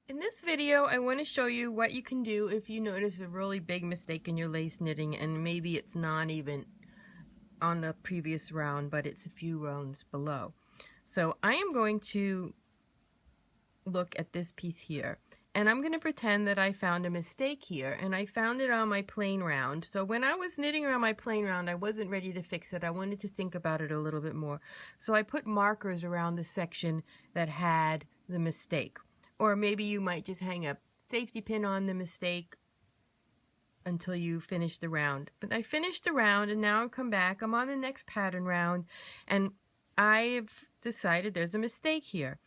In this video, I want to show you what you can do if you notice a really big mistake in your lace knitting, and maybe it's not even on the previous round, but it's a few rounds below. So I am going to look at this piece here, and I'm going to pretend that I found a mistake here, and I found it on my plain round. So when I was knitting around my plain round, I wasn't ready to fix it. I wanted to think about it a little bit more. So I put markers around the section that had the mistake. Or maybe you might just hang a safety pin on the mistake until you finish the round. But I finished the round, and now I've come back. I'm on the next pattern round, and I've decided there's a mistake here.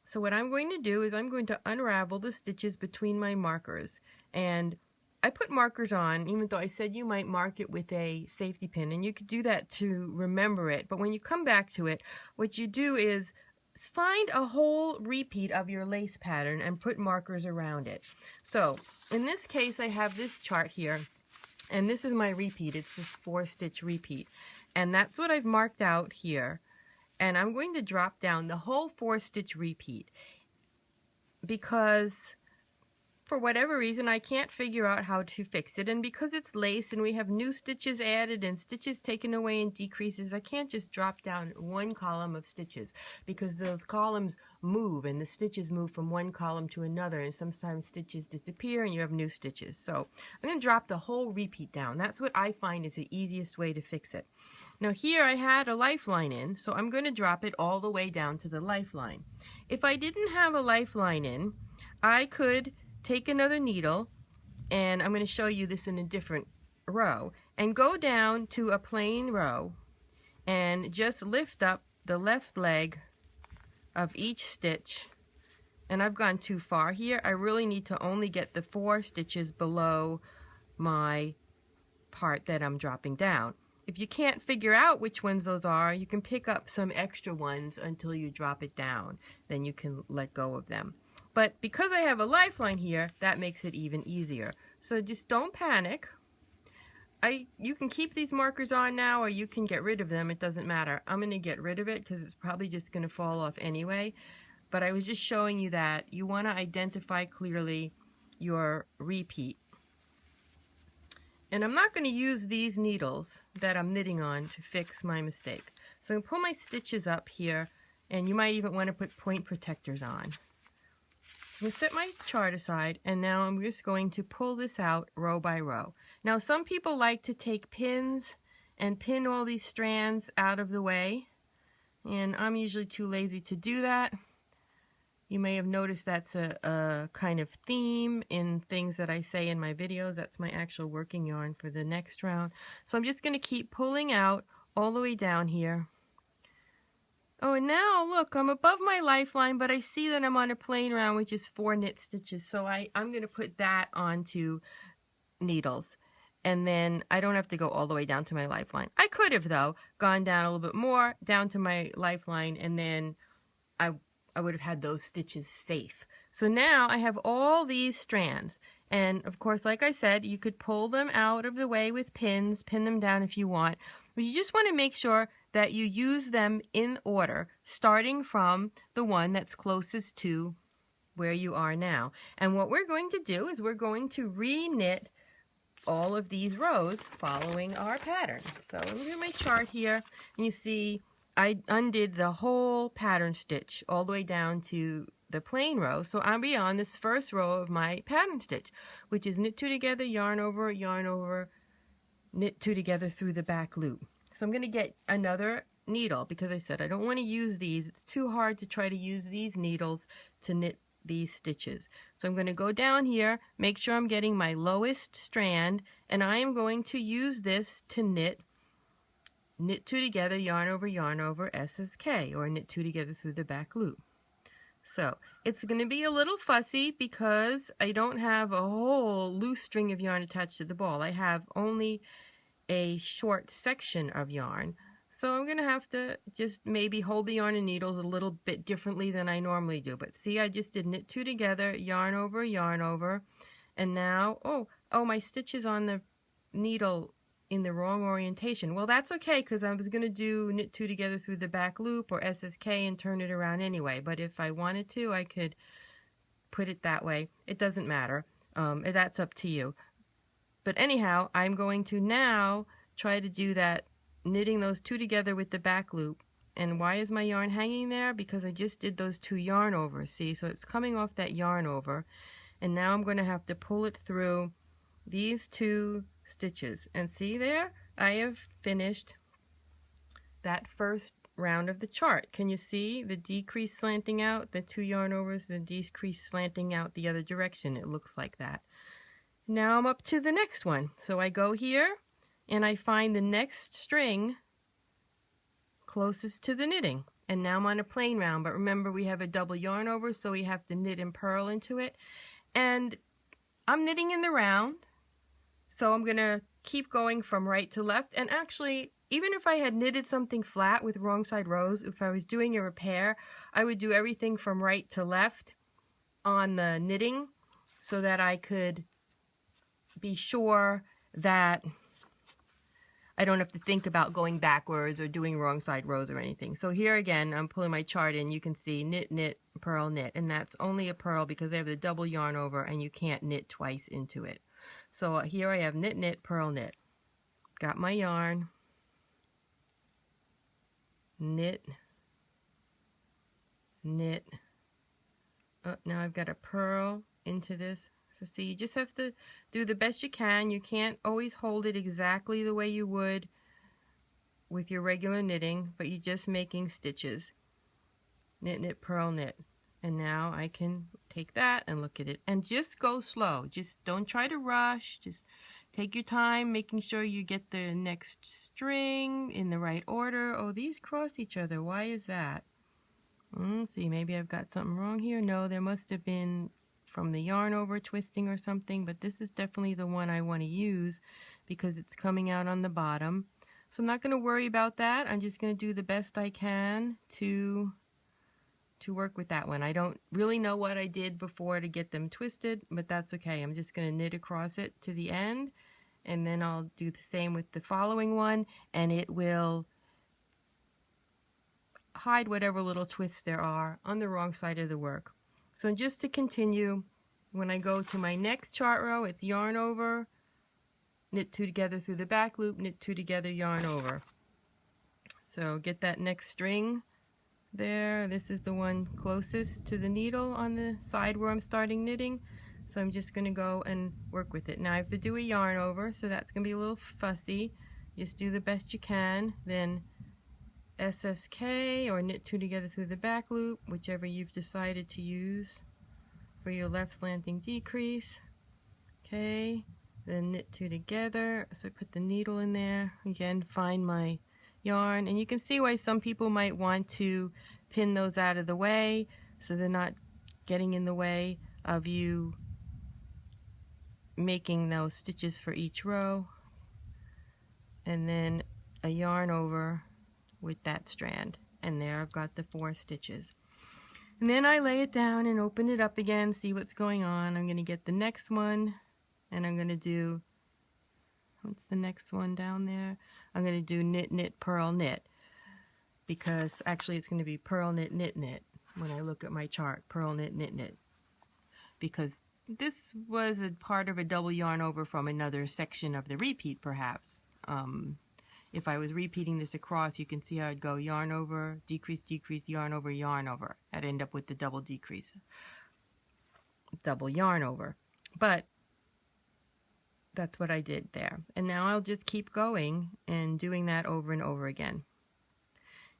So what I'm going to do is I'm going to unravel the stitches between my markers. And I put markers on, even though I said you might mark it with a safety pin, and you could do that to remember it. But when you come back to it, what you do is find a whole repeat of your lace pattern and put markers around it. So in this case, I have this chart here, and this is my repeat. It's this 4-stitch repeat, and that's what I've marked out here. And I'm going to drop down the whole 4-stitch repeat because for whatever reason I can't figure out how to fix it, and because it's lace and we have new stitches added and stitches taken away and decreases, I can't just drop down one column of stitches because those columns move and the stitches move from one column to another, and sometimes stitches disappear and you have new stitches. So I'm going to drop the whole repeat down. That's what I find is the easiest way to fix it. Now here I had a lifeline in, so I'm going to drop it all the way down to the lifeline. If I didn't have a lifeline in, I could take another needle, and I'm going to show you this in a different row, and go down to a plain row and just lift up the left leg of each stitch. And I've gone too far here. I really need to only get the 4 stitches below my part that I'm dropping down. If you can't figure out which ones those are, you can pick up some extra ones until you drop it down. Then you can let go of them. But because I have a lifeline here, that makes it even easier. So just don't panic. You can keep these markers on now, or you can get rid of them. It doesn't matter. I'm going to get rid of it because it's probably just going to fall off anyway. But I was just showing you that you want to identify clearly your repeat. And I'm not going to use these needles that I'm knitting on to fix my mistake. So I'm going to pull my stitches up here, and you might even want to put point protectors on. I'm going to set my chart aside, and now I'm just going to pull this out row by row. Now some people like to take pins and pin all these strands out of the way, and I'm usually too lazy to do that. You may have noticed that's a kind of theme in things that I say in my videos. That's my actual working yarn for the next round. So I'm just going to keep pulling out all the way down here. Oh, and now look, I'm above my lifeline, but I see that I'm on a plain round, which is 4 knit stitches. So I'm going to put that onto needles. And then I don't have to go all the way down to my lifeline. I could have, though, gone down a little bit more, down to my lifeline, and then I would have had those stitches safe. So now I have all these strands. And of course, like I said, you could pull them out of the way with pins, pin them down if you want. But you just want to make sure that you use them in order, starting from the one that's closest to where you are now. And what we're going to do is we're going to re-knit all of these rows following our pattern. So look at my chart here, and you see I undid the whole pattern stitch all the way down to the plain row. So I'll be on this first row of my pattern stitch, which is knit 2 together, yarn over, knit 2 together through the back loop. So I'm going to get another needle because I said I don't want to use these. It's too hard to try to use these needles to knit these stitches. So I'm going to go down here, make sure I'm getting my lowest strand, and I am going to use this to knit 2 together, yarn over, SSK, or knit 2 together through the back loop. So it's going to be a little fussy because I don't have a whole loose string of yarn attached to the ball. I have only a short section of yarn. So I'm going to have to just maybe hold the yarn and needles a little bit differently than I normally do. But see, I just did knit 2 together, yarn over, and now, oh, my stitch is on the needle in the wrong orientation. Well, that's okay because I was going to do knit 2 together through the back loop or SSK and turn it around anyway. But if I wanted to, I could put it that way. It doesn't matter. That's up to you. But anyhow, I'm going to now try to do that, knitting those two together with the back loop. And why is my yarn hanging there? Because I just did those two yarn overs, see? So it's coming off that yarn over. And now I'm going to have to pull it through these two stitches. And see there? I have finished that first round of the chart. Can you see the decrease slanting out, the two yarn overs, the decrease slanting out the other direction? It looks like that. Now I'm up to the next one. So I go here and I find the next string closest to the knitting. And now I'm on a plain round, but remember we have a double yarn over, so we have to knit and purl into it. And I'm knitting in the round, so I'm gonna keep going from right to left. And actually, even if I had knitted something flat with wrong side rows, if I was doing a repair, I would do everything from right to left on the knitting so that I could be sure that I don't have to think about going backwards or doing wrong side rows or anything. So here again, I'm pulling my chart in. You can see knit, knit, purl, knit. And that's only a purl because I have the double yarn over and you can't knit twice into it. So here I have knit, knit, purl, knit. Got my yarn. Knit, knit. Oh, now I've got to purl into this. So see, you just have to do the best you can. You can't always hold it exactly the way you would with your regular knitting, but you're just making stitches. Knit, knit, purl, knit. And now I can take that and look at it and just go slow. Just don't try to rush. Just take your time, making sure you get the next string in the right order. Oh, these cross each other. Why is that? Let's see, maybe I've got something wrong here. No, there must have been from the yarn over twisting or something, but this is definitely the one I want to use because it's coming out on the bottom. So I'm not going to worry about that. I'm just going to do the best I can to work with that one. I don't really know what I did before to get them twisted, but that's okay. I'm just going to knit across it to the end, and then I'll do the same with the following one, and it will hide whatever little twists there are on the wrong side of the work. So just to continue, when I go to my next chart row, it's yarn over, knit two together through the back loop, knit two together, yarn over. So get that next string there. This is the one closest to the needle on the side where I'm starting knitting. So I'm just going to go and work with it. Now I have to do a yarn over, so that's going to be a little fussy. Just do the best you can. Then SSK or knit two together through the back loop, whichever you've decided to use for your left slanting decrease. Okay, then knit two together. So I put the needle in there. Again, find my yarn, and you can see why some people might want to pin those out of the way so they're not getting in the way of you making those stitches for each row. And then a yarn over with that strand, and there I've got the 4 stitches. And then I lay it down and open it up again, see what's going on. I'm going to get the next one, and I'm going to do, what's the next one down there? I'm going to do knit, knit, purl, knit, because actually it's going to be purl, knit, knit, knit when I look at my chart. Purl, knit, knit, knit, because this was a part of a double yarn over from another section of the repeat, perhaps. If I was repeating this across, you can see how I'd go yarn over, decrease, decrease, yarn over, yarn over. I'd end up with the double decrease, double yarn over. But that's what I did there. And now I'll just keep going and doing that over and over again.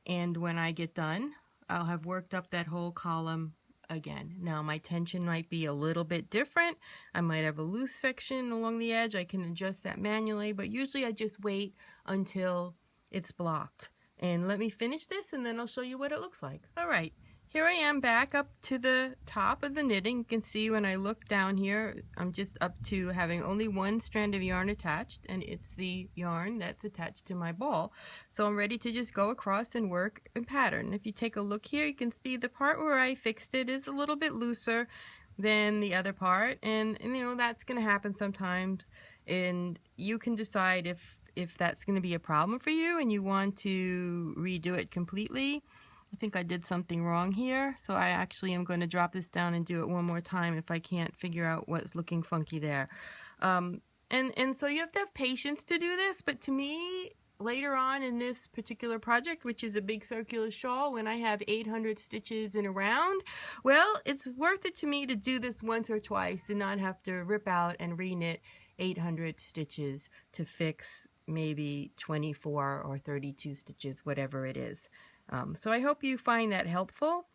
And when I get done, I'll have worked up that whole column again. Now my tension might be a little bit different. I might have a loose section along the edge. I can adjust that manually, but usually I just wait until it's blocked. And let me finish this and then I'll show you what it looks like. All right, here I am back up to the top of the knitting. You can see when I look down here, I'm just up to having only one strand of yarn attached, and it's the yarn that's attached to my ball. So I'm ready to just go across and work and pattern. If you take a look here, you can see the part where I fixed it is a little bit looser than the other part, and you know, that's going to happen sometimes, and you can decide if that's going to be a problem for you and you want to redo it completely. I think I did something wrong here, so I actually am going to drop this down and do it one more time if I can't figure out what's looking funky there. And so you have to have patience to do this, but to me, later on in this particular project, which is a big circular shawl, when I have 800 stitches in a round, well, it's worth it to me to do this once or twice and not have to rip out and reknit 800 stitches to fix maybe 24 or 32 stitches, whatever it is. So I hope you find that helpful.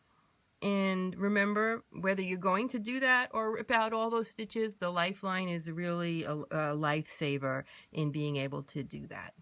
And remember, whether you're going to do that or rip out all those stitches, the lifeline is really a lifesaver in being able to do that.